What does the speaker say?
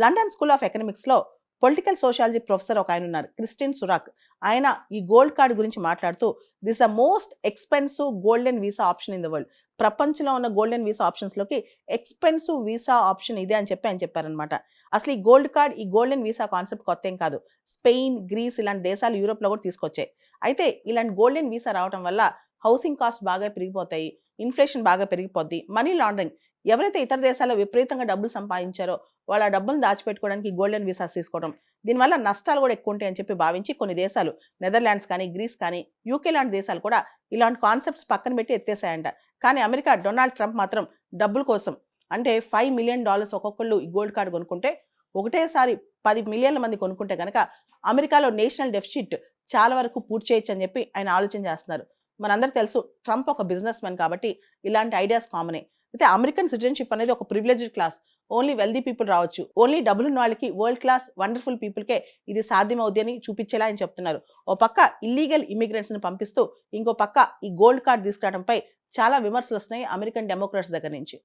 London School of ఎకనామిక్స్లో political sociology professor ఒక ఆయన ఉన్నారు, క్రిస్టిన్ సురాక్. ఆయన ఈ గోల్డ్ కార్డ్ గురించి మాట్లాడుతూ this the most expensive golden visa option in the world. ప్రపంచంలో ఉన్న గోల్డెన్ వీసా ఆప్షన్స్లోకి ఎక్స్పెన్సివ్ వీసా ఆప్షన్ ఇదే అని చెప్పి ఆయన చెప్పారనమాట. అసలు ఈ గోల్డ్ కార్డ్, ఈ గోల్డెన్ వీసా కాన్సెప్ట్ కొత్త ఏం కాదు. స్పెయిన్, గ్రీస్ ఇలాంటి దేశాలు యూరోప్లో కూడా తీసుకొచ్చాయి. అయితే ఇలాంటి గోల్డెన్ వీసా రావడం వల్ల హౌసింగ్ కాస్ట్ బాగా పెరిగిపోతాయి, ఇన్ఫ్లేషన్ బాగా పెరిగిపోద్ది, మనీ లాండరింగ్. ఎవరైతే ఇతర దేశాల్లో విపరీతంగా డబ్బులు సంపాదించారో వాళ్ళ డబ్బులు దాచిపెట్టుకోవడానికి గోల్డెన్ వీసాస్ తీసుకోవడం, దీనివల్ల నష్టాలు కూడా ఎక్కువ ఉంటాయని చెప్పి భావించి కొన్ని దేశాలు, నెదర్లాండ్స్ కానీ, గ్రీస్ కానీ, యూకే లాంటి దేశాలు కూడా ఇలాంటి కాన్సెప్ట్స్ పక్కన పెట్టి ఎత్తేసాయంట. కానీ అమెరికా డొనాల్డ్ ట్రంప్ మాత్రం డబ్బుల కోసం, అంటే $5 మిలియన్ ఒక్కొక్కళ్ళు ఈ గోల్డ్ కార్డు కొనుక్కుంటే, ఒకటేసారి 10 మిలియన్ల మంది కొనుక్కుంటే కనుక అమెరికాలో నేషనల్ డెఫిసిట్ చాలా వరకు పూర్తి చేయొచ్చు అని చెప్పి ఆయన ఆలోచన చేస్తున్నారు. మనందరూ తెలుసు ట్రంప్ ఒక బిజినెస్ మ్యాన్ కాబట్టి ఇలాంటి ఐడియాస్ కామనే. అయితే అమెరికన్ సిటిజన్షిప్ అనేది ఒక privileged class, only wealthy people రావచ్చు, ఓన్లీ డబ్బులున్న వాళ్ళకి, వరల్డ్ క్లాస్ వండర్ఫుల్ పీపుల్కే ఇది సాధ్యమవుద్ది అని చూపించేలా ఆయన చెప్తున్నారు. ఓ పక్క ఇల్లీగల్ ఇమిగ్రెంట్స్ని పంపిస్తూ, ఇంకో పక్క ఈ గోల్డ్ కార్డ్ తీసుకురావడంపై చాలా విమర్శలు వస్తున్నాయి అమెరికన్ డెమోక్రాట్స్ దగ్గర నుంచి.